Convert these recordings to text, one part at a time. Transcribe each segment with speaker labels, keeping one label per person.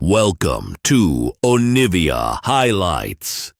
Speaker 1: Welcome to Onivia Highlights.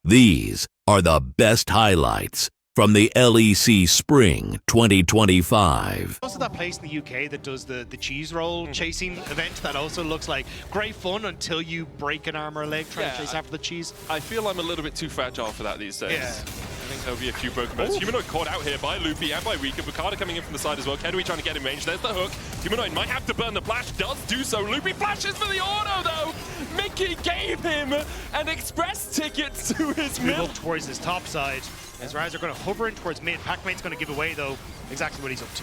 Speaker 1: These are the best highlights from the LEC Spring 2025.
Speaker 2: Also that place in the UK that does the cheese roll chasing event that also looks like great fun until you break an arm or a leg trying to chase after the cheese.
Speaker 3: I feel I'm a little bit too fragile for that these days.
Speaker 2: Yeah.
Speaker 3: I think there'll be a few broken bones. Humanoid caught out here by Loopy and by Rika. Bukata coming in from the side as well. Kedui trying to get in range. There's the hook. Humanoid might have to burn the flash. Does do so. Loopy flashes for the auto though. Mickey gave him an express ticket to his
Speaker 2: Move
Speaker 3: middle.
Speaker 2: up towards his top side. As Raz are going to hover in towards mid. Pac-Mate's going to give away though exactly what he's up to.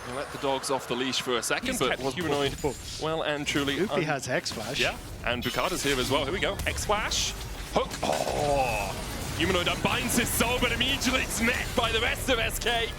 Speaker 3: We'll let the dogs off the leash for a second, but Humanoid well and truly.
Speaker 2: Loopy has X Flash.
Speaker 3: Yeah, and Bukata's here as well. Here we go. X Flash. Hook. Oh. Humanoid unbinds his soul, but immediately it's met by the rest of SK.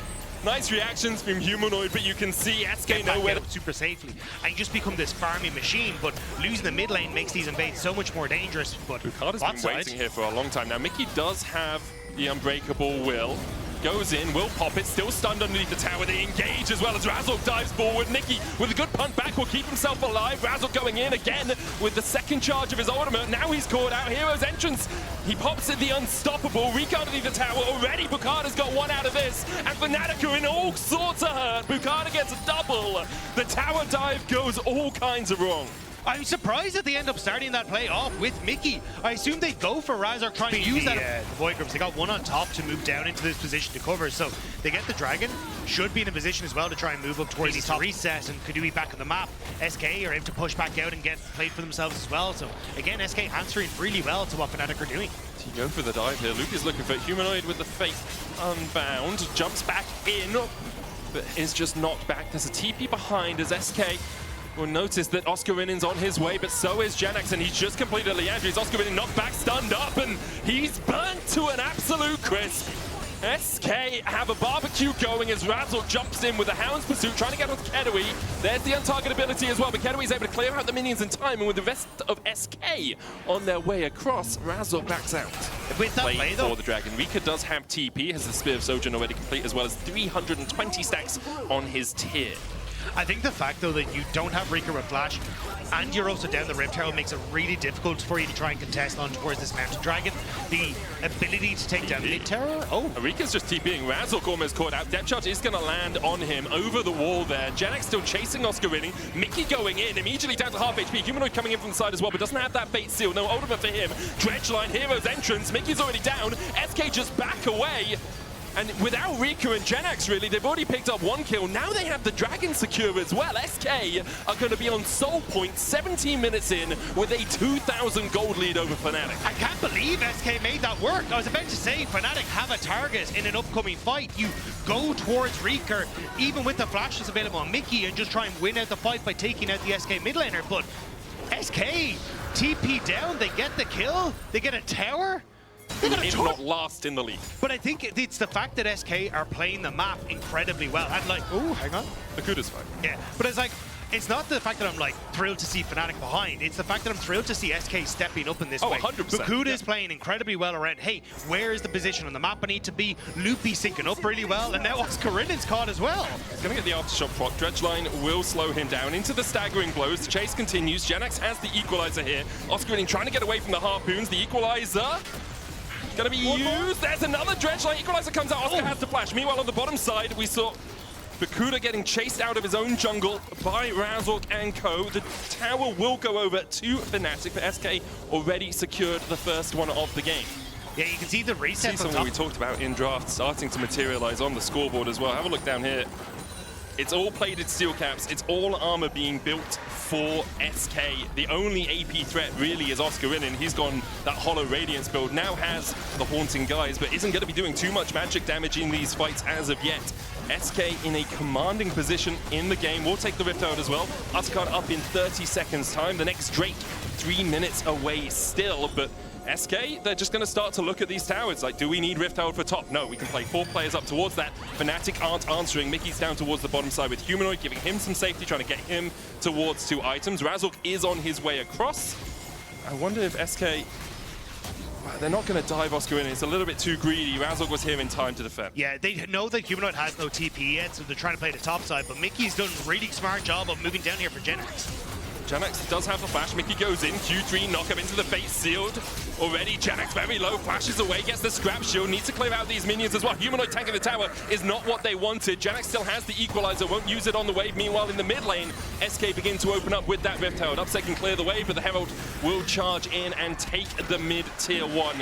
Speaker 3: Nice reactions from Humanoid, but you can see SK nowhere.
Speaker 2: Super safely, and you just become this farming machine. But losing the mid lane makes these invades so much more dangerous. But
Speaker 3: Bukata's been waiting here for a long time now. Mickey does have the unbreakable will. Goes in, will pop it, still stunned underneath the tower. They engage as well as Razork dives forward. Nicky with a good punt back will keep himself alive. Razork going in again with the second charge of his ultimate. Now he's caught out. Hero's entrance. He pops at the unstoppable. Rika underneath the tower already. Bukata's got one out of this. And Fnatic are in all sorts of hurt. Bukata gets a double. The tower dive goes all kinds of wrong.
Speaker 2: I'm surprised that they end up starting that play off with Mickey. I assume they go for Razork trying to use that. The Void Groups, they got one on top to move down into this position to cover, so they get the Dragon. Should be in a position as well to try and move up towards the top reset, and Kadui back on the map. SK are able to push back out and get played for themselves as well. So again, SK answering really well to what Fnatic are doing.
Speaker 3: You go for the dive here. Luke is looking for Humanoid with the Fate Unbound. Jumps back in, but is just knocked back. There's a TP behind as SK will notice that Oscar Rinnen's on his way, but so is Genax, and he's just completed Leandri's. Oscar Rinnen knocked back, stunned up, and he's burnt to an absolute crisp. SK have a barbecue going as Razork jumps in with the Hound's Pursuit, trying to get onto Kedui. There's the untarget ability as well, but Kedui's able to clear out the minions in time, and with the rest of SK on their way across, Razork backs out.
Speaker 2: With that play though,
Speaker 3: for the Dragon. Rika does have TP, has the Spear of Sojourn already complete, as well as 320 stacks on his tier.
Speaker 2: I think the fact though that you don't have Rika with Flash and you're also down the Rift Tower makes it really difficult for you to try and contest on towards this Mountain Dragon. The ability to take down mid tower. Oh,
Speaker 3: Rika's just TPing. Razork almost caught out. Depth charge is going to land on him over the wall there. Genax still chasing Oscar Rinning. Mickey going in, immediately down to half HP. Humanoid coming in from the side as well, but doesn't have that bait seal. No ultimate for him. Dredgeline, Hero's entrance. Mickey's already down. SK just back away. And without Rika and Genax, really, they've already picked up one kill. Now they have the Dragon secure as well. SK are going to be on Soul Point 17 minutes in with a 2,000 gold lead over Fnatic.
Speaker 2: I can't believe SK made that work. I was about to say, Fnatic have a target in an upcoming fight. You go towards Rika, even with the flashes available on Mickey, and just try and win out the fight by taking out the SK mid laner. But SK, TP down, they get the kill, they get a tower.
Speaker 3: If not last in the league.
Speaker 2: But I think it's the fact that SK are playing the map incredibly well. And like, oh, hang on.
Speaker 3: Bakuda's fine.
Speaker 2: Yeah, but it's like, it's not the fact that I'm like thrilled to see Fnatic behind. It's the fact that I'm thrilled to see SK stepping up in this way.
Speaker 3: 100%.
Speaker 2: Bakuda is playing incredibly well around, hey, where is the position on the map I need to be? Loopy syncing up really well, and now Oscar Rinnen's caught as well.
Speaker 3: He's going to get the aftershock proc. Dredgeline will slow him down into the staggering blows. The chase continues. Genax has the equalizer here. Oscar Rinnen trying to get away from the harpoons. The equalizer gonna be used. There's another Dredgeline. Equalizer comes out. Oscar has to flash. Meanwhile, on the bottom side, we saw Bakuda getting chased out of his own jungle by Razork and co. The tower will go over to Fnatic, but SK already secured the first one of the game.
Speaker 2: Yeah, you can see the reset from
Speaker 3: something
Speaker 2: top.
Speaker 3: we talked about in draft starting to materialize on the scoreboard as well. Have a look down here. It's all plated steel caps. It's all armor being built for SK. The only AP threat really is Oscar Rinnen. He's gone that Hollow Radiance build. Now has the Haunting Guise, but isn't going to be doing too much magic damage in these fights as of yet. SK in a commanding position in the game. We'll take the Rift out as well. Asgard up in 30 seconds time. The next Drake 3 minutes away still, but SK, they're just going to start to look at these towers. Like, do we need Rift Tower for top? No, we can play 4 players up towards that. Fnatic aren't answering. Mickey's down towards the bottom side with Humanoid, giving him some safety, trying to get him towards 2 items. Razork is on his way across. I wonder if SK... They're not going to dive Oscar in. It's a little bit too greedy. Razork was here in time to defend.
Speaker 2: Yeah, they know that Humanoid has no TP yet, so they're trying to play the top side, but Mickey's done a really smart job of moving down here for Genax.
Speaker 3: Janax does have the flash. Mickey goes in. Q3, knock him into the face, sealed. Already, Janax very low, flashes away, gets the scrap shield, needs to clear out these minions as well. Humanoid tanking the tower is not what they wanted. Janax still has the equalizer, won't use it on the wave. Meanwhile, in the mid lane, SK begin to open up with that Rift Herald. Upset can clear the wave, but the Herald will charge in and take the mid tier 1.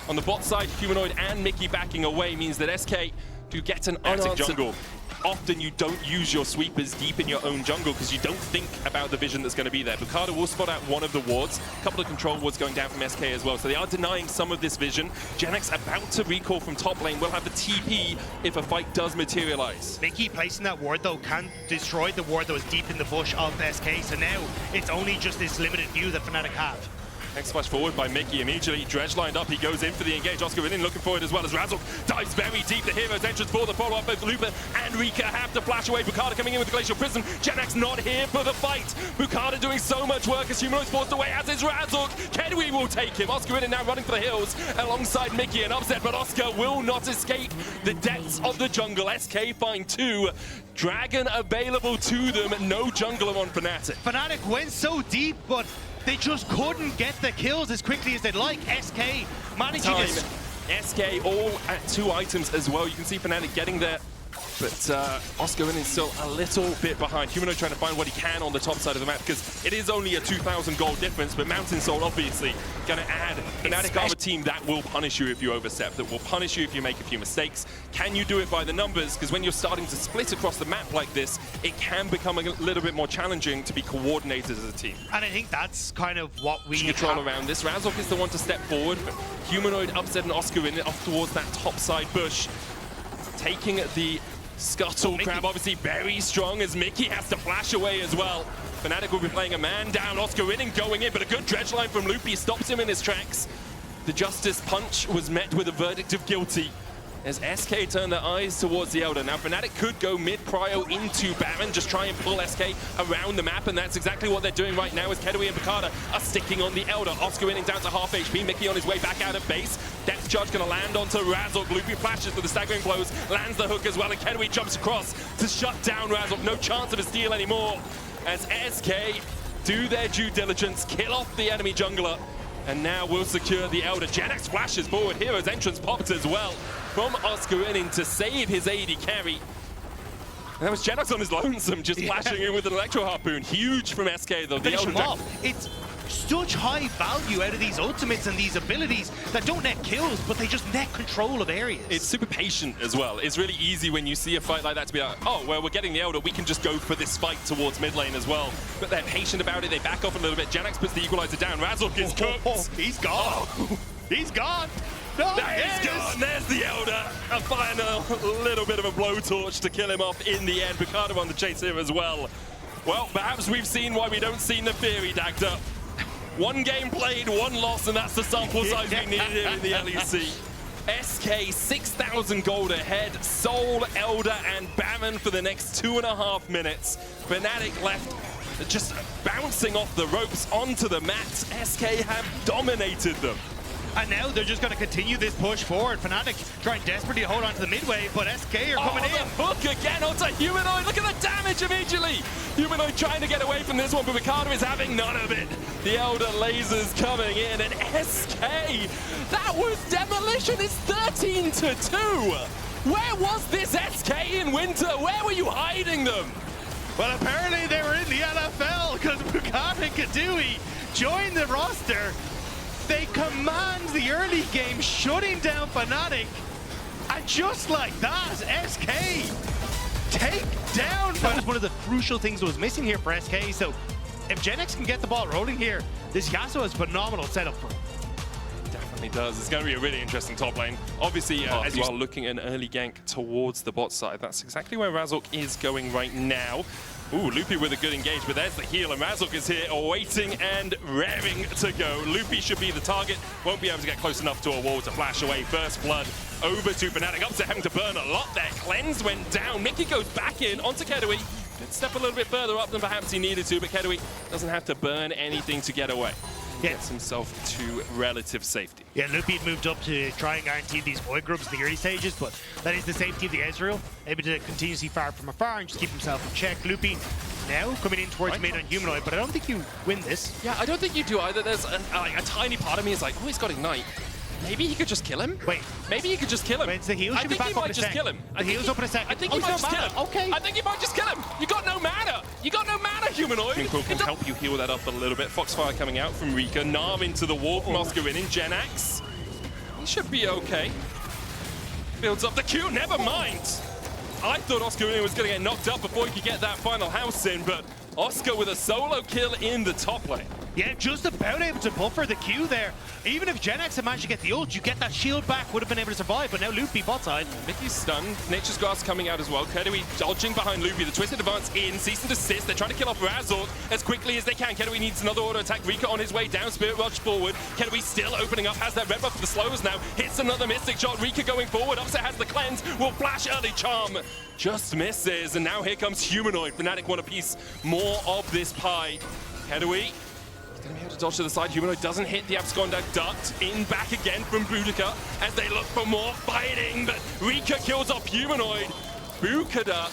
Speaker 3: On the bot side, Humanoid and Mickey backing away means that SK do get an Fnatic jungle. Often you don't use your sweepers deep in your own jungle because you don't think about the vision that's going to be there. Bukada will spot out one of the wards, a couple of control wards going down from SK as well, so they are denying some of this vision. Janax about to recall from top lane, will have the TP if a fight does materialize.
Speaker 2: Mickey placing that ward though can destroy the ward that was deep in the bush of SK, so now it's only just this limited view that Fnatic have.
Speaker 3: Next flash forward by Mickey, immediately Dredge lined up, he goes in for the engage. Oscar in looking for it as well as Razzle dives very deep. The hero's entrance for the follow-up. Both Lupa and Rika have to flash away. Bukada coming in with the Glacial Prism. Janax not here for the fight. Bukada doing so much work as Humanoid's forced away, as is Razzle. Kedwi will take him. Oscar in now running for the hills alongside Mickey and Upset, but Oscar will not escape the depths of the jungle. SK find 2. Dragon available to them, no jungler on Fnatic.
Speaker 2: Fnatic went so deep, but they just couldn't get the kills as quickly as they'd like. SK managing to...
Speaker 3: SK all at 2 items as well. You can see Fnatic getting there, but Oscar is still a little bit behind. Humanoid trying to find what he can on the top side of the map because it is only a 2,000 gold difference, but Mountain Soul obviously going to add. Fnatic are a team that will punish you if you overstep, that will punish you if you make a few mistakes. Can you do it by the numbers? Because when you're starting to split across the map like this, it can become a little bit more challenging to be coordinated as a team.
Speaker 2: And I think that's kind of what we
Speaker 3: control around this. Razok is the one to step forward, but Humanoid, Upset and Oscar in off towards that top side bush. Taking the Scuttle Crab, obviously very strong as Mickey has to flash away as well. Fnatic will be playing a man down, Oscar in and going in, but a good dredge line from Loopy stops him in his tracks. The Justice Punch was met with a verdict of guilty as SK turn their eyes towards the Elder. Now Fnatic could go mid-prio into Baron, just try and pull SK around the map, and that's exactly what they're doing right now as Kedwi and Bukada are sticking on the Elder. Oscar winning down to half HP, Mickey on his way back out of base. Depth Charge gonna land onto Razok. Loopy flashes with the staggering blows, lands the hook as well, and Kedwi jumps across to shut down Razok. No chance of a steal anymore as SK do their due diligence, kill off the enemy jungler, and now we'll secure the Elder. Janax flashes forward, Hero's entrance popped as well from Oscar in to save his AD carry. And that was Janax on his lonesome, just flashing in with an Electro Harpoon. Huge from SK though.
Speaker 2: Finish him off. It's such high value out of these ultimates and these abilities that don't net kills, but they just net control of areas.
Speaker 3: It's super patient as well. It's really easy when you see a fight like that to be like, oh, well, we're getting the Elder, we can just go for this fight towards mid lane as well. But they're patient about it, they back off a little bit. Janax puts the equalizer down, Razok is cooked.
Speaker 2: He's gone. He's gone. No,
Speaker 3: he's gone. There's the Elder. A final little bit of a blowtorch to kill him off in the end. Bukada on the chase here as well. Well, perhaps we've seen why we don't see Neferi dagged up. 1 game played, 1 loss, and that's the sample size we needed here in the LEC. SK 6,000 gold ahead, Soul, Elder, and Baron for the next 2.5 minutes. Fnatic left just bouncing off the ropes onto the mats. SK have dominated them.
Speaker 2: And now they're just going to continue this push forward. Fnatic trying desperately to hold on to the midway, but SK are coming in.
Speaker 3: The hook again onto Humanoid. Look at the damage immediately. Humanoid trying to get away from this one, but Bukada is having none of it. The Elder lasers coming in, and SK, that was demolition. It's 13-2. Where was this SK in winter? Where were you hiding them?
Speaker 2: Well, apparently they were in the LFL because Bukada and Kadui joined the roster. They command the early game, shutting down Fnatic, and just like that, SK take down. That was one of the crucial things that was missing here for SK, so if Janax can get the ball rolling here, this Yasuo is phenomenal setup for him.
Speaker 3: Definitely does. It's going to be a really interesting top lane. Obviously, as well, looking an early gank towards the bot side. That's exactly where Razok is going right now. Ooh, Loopy with a good engage, but there's the heal, and Razok is here, waiting and raring to go. Loopy should be the target, won't be able to get close enough to a wall to flash away. First blood over to Fnatic, Upset having to burn a lot there. Cleanse went down, Mickey goes back in onto Kedwi. Did step a little bit further up than perhaps he needed to, but Kedwi doesn't have to burn anything to get away. Gets himself to relative safety.
Speaker 2: Yeah, Loopy moved up to try and guarantee these void grubs in the early stages, but that is the safety of the Ezreal, able to continuously fire from afar and just keep himself in check. Loopy now coming in towards mid on Humanoid, but I don't think you win this.
Speaker 3: Yeah, I don't think you do either. There's a tiny part of me is like, oh, he's got Ignite. Maybe he could just kill him?
Speaker 2: Wait.
Speaker 3: Maybe he could just kill him.
Speaker 2: Wait, the heal should be back up in a second.
Speaker 3: Kill him.
Speaker 2: The heal's up in a second.
Speaker 3: I think he might just kill him.
Speaker 2: Okay.
Speaker 3: I think he might just kill him. You got no mana. You got no mana, Humanoid. Twinkle can help you heal that up a little bit. Foxfire coming out from Rika. Narm into the wall from Oscarinin. Genax. He should be okay. Builds up the Q. Never mind. I thought Oscarinin was going to get knocked up before he could get that final house in, but Oscar with a solo kill in the top lane.
Speaker 2: Yeah, just about able to buffer the Q there. Even if Genax had managed to get the ult, you get that shield back, would have been able to survive, but now Loopy bot side.
Speaker 3: Mickey's stunned. Nature's Grass coming out as well. Kedui dodging behind Loopy. The Twisted Advance in. Cease and desist. They're trying to kill off Razork as quickly as they can. Kedui needs another auto attack. Rika on his way down. Spirit Rush forward. Kedui still opening up. Has that red buff for the slows now. Hits another Mystic Shot. Rika going forward. Upset has the cleanse. Will flash early charm. Just misses. And now here comes Humanoid. Fnatic want a piece more of this pie. Kedui gonna be able to dodge to the side. Humanoid doesn't hit the Absconda duct. In back again from Boudica as they look for more fighting, but Rika kills off Humanoid. Bukada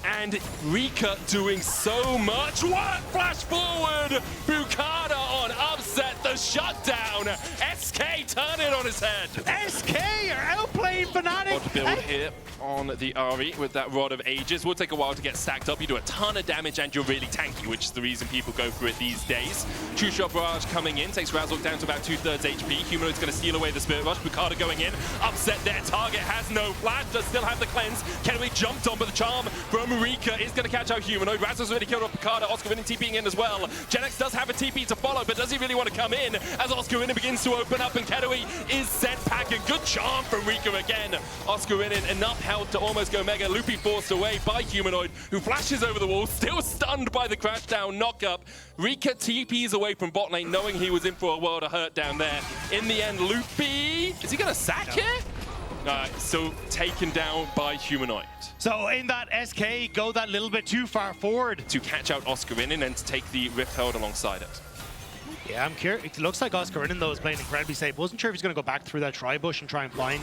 Speaker 3: and Rika doing so much. What? Flash forward! Bukada on upset the shutdown. SK turn it on his head.
Speaker 2: SK are outplaying Fnatic.
Speaker 3: Odd build here on the Ari with that Rod of Ages. Will take a while to get stacked up. You do a ton of damage and you're really tanky, which is the reason people go for it these days. True Shot Barrage coming in, takes Razork down to about 2/3 HP. Humanoid's going to steal away the Spirit Rush. Bukada going in, upset their target, has no flash, does still have the cleanse. Kenway jumped on, but the charm from Rika is going to catch out Humanoid. Razork's already killed off Bukada. Oscarinin TPing in as well. Genax does have a TP to follow, but does he really want to come in as Oscarinin begins to open up and Kedui is sent packing. Good charm from Rika again. Oscarinin enough health to almost go mega. Loopy forced away by Humanoid, who flashes over the wall, still stunned by the crash down knock up. Rika TPs away from bot lane, knowing he was in for a world of hurt down there. In the end, Loopy, is he going to sack here? So taken down by Humanoid.
Speaker 2: So in that SK, go that little bit too far forward.
Speaker 3: To catch out Oscarinin and to take the Rift Herald alongside it.
Speaker 2: Yeah, I'm curious. It looks like Oscarinin, though, is playing incredibly safe. Wasn't sure if he's going to go back through that tri-bush and try and find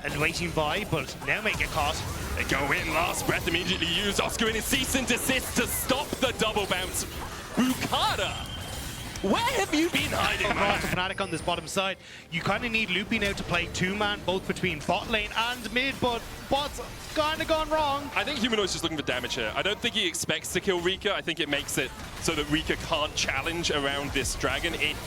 Speaker 2: and waiting by, but now may get caught.
Speaker 3: They go in, last breath immediately used. Oscarinin cease and desist to stop the double bounce. Bukada, where have you been hiding, man?
Speaker 2: Fnatic on this bottom side. You kind of need Loopy now to play two-man, both between bot lane and mid, but bot's kind of gone wrong.
Speaker 3: I think Humanoid's just looking for damage here. I don't think he expects to kill Rika. I think it makes it so that Rika can't challenge around this dragon if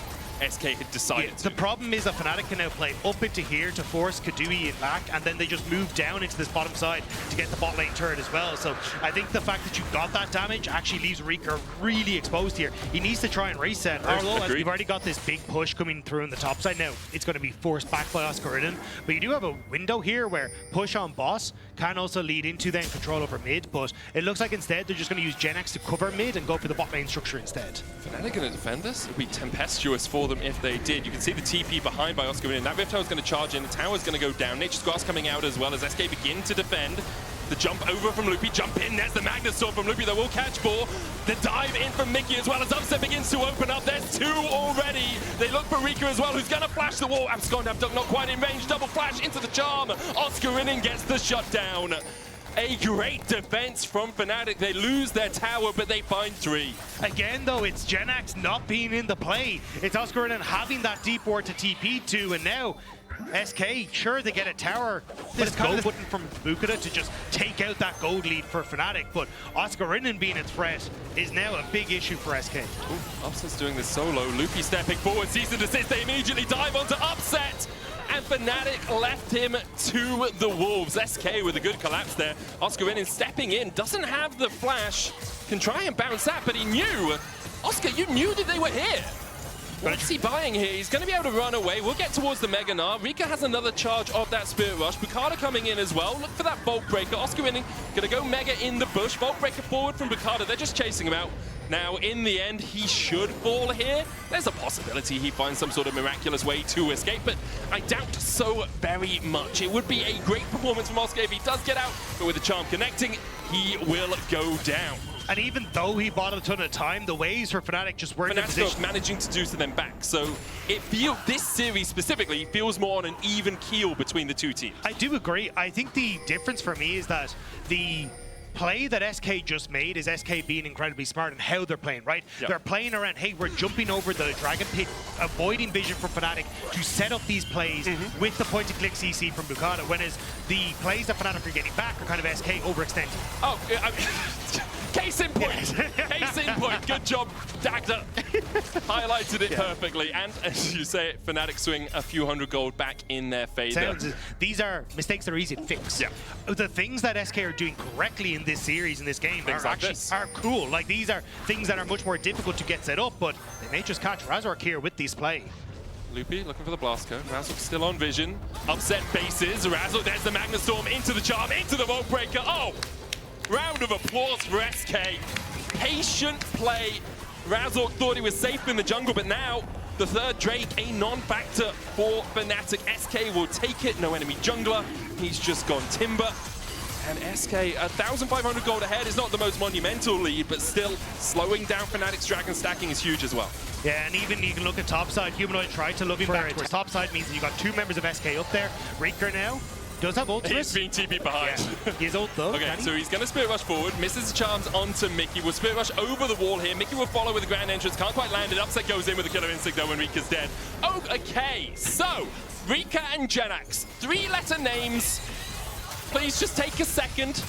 Speaker 3: SK had decided to.
Speaker 2: The problem is that Fnatic can now play up into here to force Kadui in back, and then they just move down into this bottom side to get the bot lane turret as well. So I think the fact that you got that damage actually leaves Rika really exposed here. He needs to try and reset. Although, as we've already got this big push coming through on the top side now, it's going to be forced back by Oscarinin. But you do have a window here where push on boss can also lead into then control over mid, but it looks like instead they're just going to use Genax to cover mid and go for the bot lane structure instead.
Speaker 3: Fnatic going to defend this? It would be tempestuous for them if they did. You can see the TP behind by Oscarinin. That Rift Tower is going to charge in. The tower is going to go down. Nature's Grass coming out as well as SK begin to defend. The jump over from Loopy, jump in, there's the Magnus Sword from Loopy that will catch four. The dive in from Mickey as well as Upset begins to open up. There's two already. They look for Rika as well, who's going to flash the wall. Absconda not quite in range, double flash into the charm. Oscarinin gets the shutdown. A great defense from Fnatic. They lose their tower, but they find three.
Speaker 2: Again, though, it's Genax not being in the play. It's Oscarinin having that deep ward to TP to, and now SK, sure, they get a tower. This go button from Bukada to just take out that gold lead for Fnatic, but Oscarinin being a threat is now a big issue for SK.
Speaker 3: Ooh, Upset's doing this solo. Loopy stepping forward, sees the desist. They immediately dive onto Upset. And Fnatic left him to the Wolves. SK with a good collapse there. Oscarinin stepping in, doesn't have the flash. Can try and bounce that, but he knew. Oscar, you knew that they were here. What's he buying here? He's going to be able to run away. We'll get towards the Mega Gnar. Rika has another charge of that Spirit Rush. Bukada coming in as well. Look for that Bolt Breaker. Oscarinin going to go Mega in the bush. Bolt Breaker forward from Bukada. They're just chasing him out. Now, in the end, he should fall here. There's a possibility he finds some sort of miraculous way to escape, but I doubt so very much. It would be a great performance from Oscar if he does get out, but with the charm connecting, he will go down.
Speaker 2: And even though he bought a ton of time, the ways for Fnatic just weren't in position.
Speaker 3: Managing to do to them back. So it feels, this series specifically feels more on an even keel between the two teams.
Speaker 2: I do agree. I think the difference for me is that the play that SK just made is SK being incredibly smart in how they're playing, right?
Speaker 3: Yep.
Speaker 2: They're playing around, hey, we're jumping over the Dragon Pit, avoiding vision from Fnatic to set up these plays with the point-and-click CC from Bukata, whereas the plays that Fnatic are getting back are kind of SK overextending.
Speaker 3: Oh, I mean, case in point. Case in point. Good job, Dagda. Highlighted it perfectly. And as you say, Fnatic swing a few hundred gold back in their favor.
Speaker 2: These are mistakes that are easy to fix.
Speaker 3: Yeah.
Speaker 2: The things that SK are doing correctly in this series, in this game, are cool. Like, these are things that are much more difficult to get set up, but they may just catch Razork here with this play.
Speaker 3: Loopy looking for the blast cone. Razork still on vision. Upset bases. Razork, there's the Magna Storm into the charm, into the Vault Breaker. Oh! Round of applause for SK. Patient play. Razork thought he was safe in the jungle, but now the third Drake, a non-factor for Fnatic. SK will take it. No enemy jungler. He's just gone Timber. And SK, 1,500 gold ahead is not the most monumental lead, but still slowing down Fnatic's Dragon stacking is huge as well.
Speaker 2: Yeah, and even you can look at topside. Humanoid tried to love him back towards topside, means that you got 2 members of SK up there. Reeker now does have ult.
Speaker 3: He's being TP behind.
Speaker 2: Yeah. He has ult though.
Speaker 3: Okay, so he's going to Spirit Rush forward, misses the charms onto Mickey. Will Spirit Rush over the wall here. Mickey will follow with the Grand Entrance, can't quite land it. Upset goes in with the Killer Instinct though when Rika's dead. Oh, okay, so Rika and Jenax, 3-letter names. Please just take a second.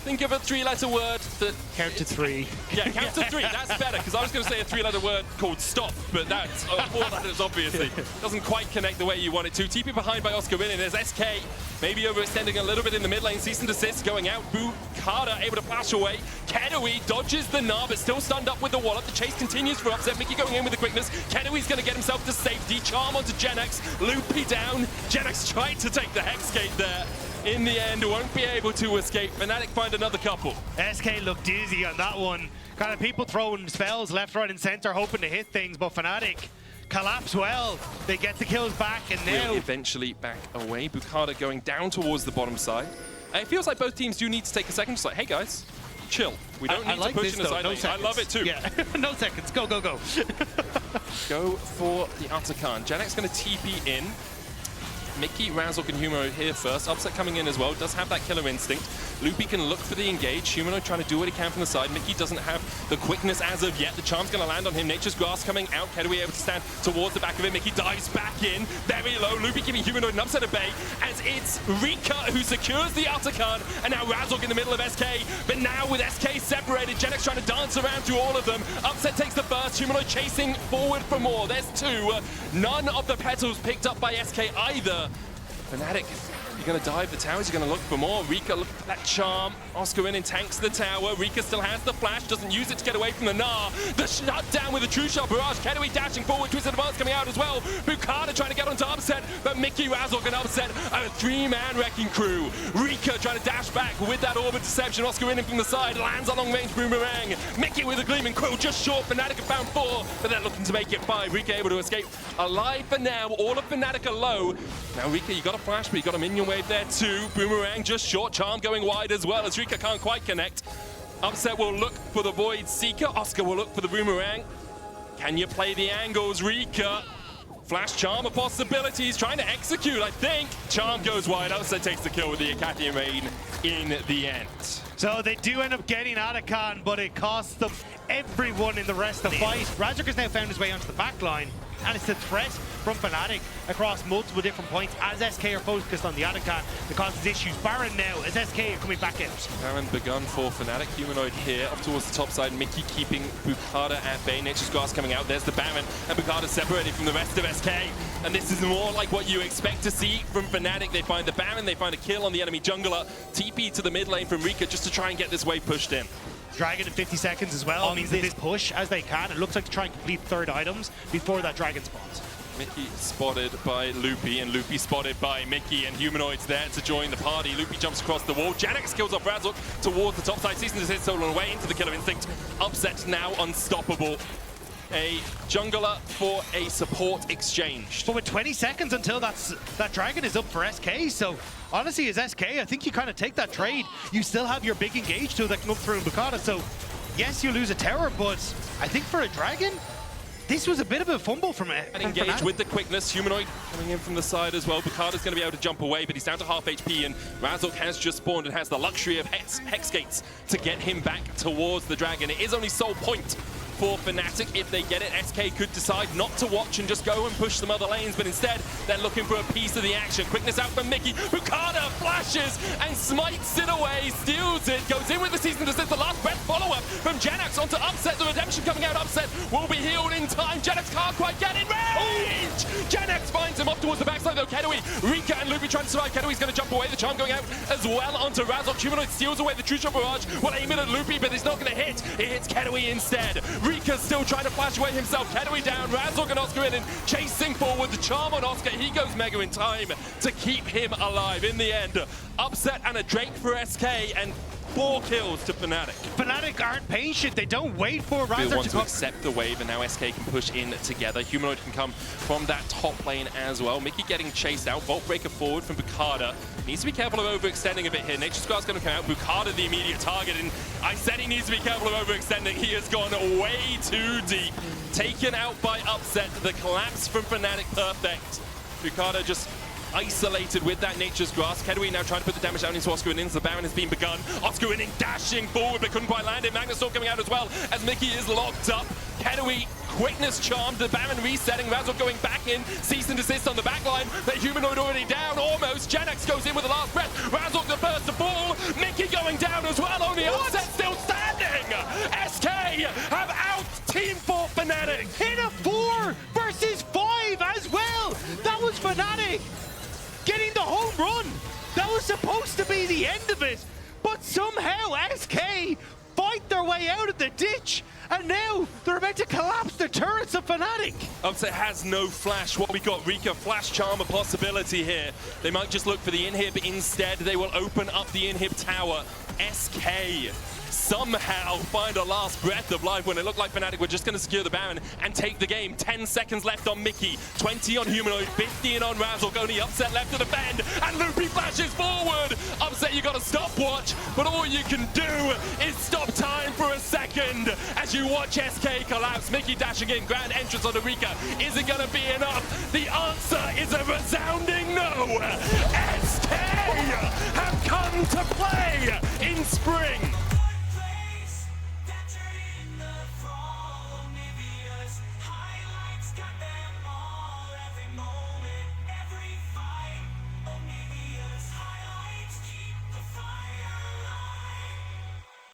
Speaker 3: Think of a 3-letter word that...
Speaker 2: Count to 3.
Speaker 3: Yeah, count to 3. That's better, because I was going to say a 3-letter word called stop, but that's 4 letters, obviously. Doesn't quite connect the way you want it to. TP behind by Oscar winning. There's SK, maybe overextending a little bit in the mid lane. Cease and desist going out. Bukata able to flash away. Kedoui dodges the Gnar, but still stunned up with the wallop. The chase continues for Upset. Mickey going in with the quickness. Kedoui's going to get himself to safety. Charm onto Jenax. Loopy down. Jenax tried to take the Hex Gate there. In the end, won't be able to escape. Fnatic find another couple.
Speaker 2: SK looked dizzy on that one. Kind of people throwing spells left, right, and center, hoping to hit things, but Fnatic collapse well. They get the kills back, and now...
Speaker 3: Will eventually back away. Bukata going down towards the bottom side. And it feels like both teams do need to take a second. Just like, hey guys, chill. We don't need to push in the side lane. I love it too.
Speaker 2: Yeah, no seconds. Go, go, go.
Speaker 3: Go for the Atakan. Janek's going to TP in. Mickey, Razork, and Humanoid here first. Upset coming in as well. Does have that killer instinct. Loopy can look for the engage. Humanoid trying to do what he can from the side. Mickey doesn't have the quickness as of yet. The charm's going to land on him. Nature's Grass coming out. Kedoui able to stand towards the back of it. Mickey dives back in. Very low. Loopy giving Humanoid an upset at bay. As it's Rika who secures the Atakan. And now Razork in the middle of SK. But now with SK separated, Jenax trying to dance around through all of them. Upset takes the burst. Humanoid chasing forward for more. There's 2. None of the petals picked up by SK either. Fnatic, you're going to dive the towers, you're going to look for more. Rika looking for that charm. Oscar in tanks the tower. Rika still has the flash, doesn't use it to get away from the Gnar. The shutdown with a true shot barrage. Kedoui dashing forward, Twisted Advance coming out as well. Bukata trying to get onto Upset, but Mickey, Razork, and Upset are a 3-man wrecking crew. Rika trying to dash back with that Orb of Deception. Oscar in from the side, lands a long-range boomerang. Mickey with a Gleaming Quill, just short. Fnatic have found 4, but they're looking to make it 5. Rika able to escape alive for now. All of Fnatic are low. Now Rika, you got a flash, but you got a minion wave there too. Boomerang just short, charm going wide as well as Rika can't quite connect. Upset will look for the Void Seeker. Oscar will look for the Boomerang. Can you play the angles, Rika? Flash charm a possibility. He's trying to execute, I think. Charm goes wide. Upset takes the kill with the Acathian Rain in the end.
Speaker 2: So they do end up getting Atakan, but it costs them everyone in the rest of the fight. Razork has now found his way onto the back line, and it's a threat from Fnatic across multiple different points as SK are focused on the Atakan that causes issues. Baron now as SK are coming back out.
Speaker 3: Baron begun for Fnatic. Humanoid here up towards the top side. Mickey keeping Bukata at bay. Nature's Grass coming out. There's the Baron, and Bukata separated from the rest of SK. And this is more like what you expect to see from Fnatic. They find the Baron, they find a kill on the enemy jungler. TP to the mid lane from Rika just to try and get this wave pushed in.
Speaker 2: Dragon in 50 seconds as well means that this push as they can. It looks like to try and complete third items before that Dragon spawns.
Speaker 3: Mickey spotted by Loopy, and Loopy spotted by Mickey, and Humanoid's there to join the party. Loopy jumps across the wall. Janex kills off Razork towards the top side. Cease and desist stolen away into the Killer Instinct. Upset now unstoppable. A jungler for a support exchange.
Speaker 2: But with 20 seconds until that Dragon is up for SK, so honestly as SK, I think you kind of take that trade. You still have your big engage tool that can come through in Bukata, so yes, you lose a tower, but I think for a Dragon, this was a bit of a fumble from
Speaker 3: Engage
Speaker 2: Fnatic.
Speaker 3: with the quickness. Humanoid coming in from the side as well. Bukada's going to be able to jump away, but he's down to half HP, and Razork has just spawned and has the luxury of Hex Gates to get him back towards the Dragon. It is only sole point for Fnatic. If they get it, SK could decide not to watch and just go and push some other lanes, but instead they're looking for a piece of the action. Quickness out from Mickey. Bukada flashes and smites it away, steals it, goes in with the season desist. The last breath follow-up from Janax onto Upset. The redemption coming out. Upset will be healed in time. Janax can't quite get in range. Janax finds him off towards the backside though. Kedui, Rika and Loopy trying to survive. Kedui's going to jump away. The charm going out as well onto Razork. Humanoid steals away the true shot barrage. Will aim it at Loopy, but it's not going to hit. It hits Kedui instead. Rika's still trying to flash away himself. Kedui down. Razork and Oscar in and chasing forward. The charm on Oscar. He goes mega in time to keep him alive. In the end, Upset and a Drake for SK and 4 kills to Fnatic.
Speaker 2: Fnatic aren't patient. They don't wait for Razork
Speaker 3: want to accept the wave, and now SK can push in together. Humanoid can come from that top lane as well. Mickey getting chased out. Vault breaker forward from Bukada. Needs to be careful of overextending a bit here. Nature's Guard's going to come out. Bukada the immediate target, and I said he needs to be careful of overextending. He has gone way too deep. Taken out by Upset. The collapse from Fnatic perfect. Bukada just isolated with that Nature's Grasp. Kedui now trying to put the damage down into Oscar Winning. The Baron has been begun. Oscar Winning dashing forward but couldn't quite land it. Magnus Storm coming out as well as Mickey is locked up. Kedui quickness charmed. The Baron resetting. Razork going back in. Cease and desist on the back line. The Humanoid already down almost. Janax goes in with the last breath. Razork the first to fall. Mickey going down as well. Only Upset still standing. SK have out Team Fort Fnatic.
Speaker 2: in a 4 versus 5 as well. That was Fnatic getting the home run. That was supposed to be the end of it, but somehow SK fight their way out of the ditch, and now they're about to collapse the turrets of Fnatic.
Speaker 3: Upset has no flash. What we got, Rika, flash charm a possibility here. They might just look for the inhib. Instead, they will open up the inhib tower. SK somehow find a last breath of life when it looked like Fnatic were just going to secure the Baron and take the game. 10 seconds left on Mickey, 20 on Humanoid, 15 on Razork. Only Upset left to defend, and Loopy flashes forward. Upset, you got a stopwatch, but all you can do is stop time for a second as you watch SK collapse. Mickey dashing in, grand entrance on Rika. Is it going to be enough? The answer is a resounding no. SK have come to play in spring.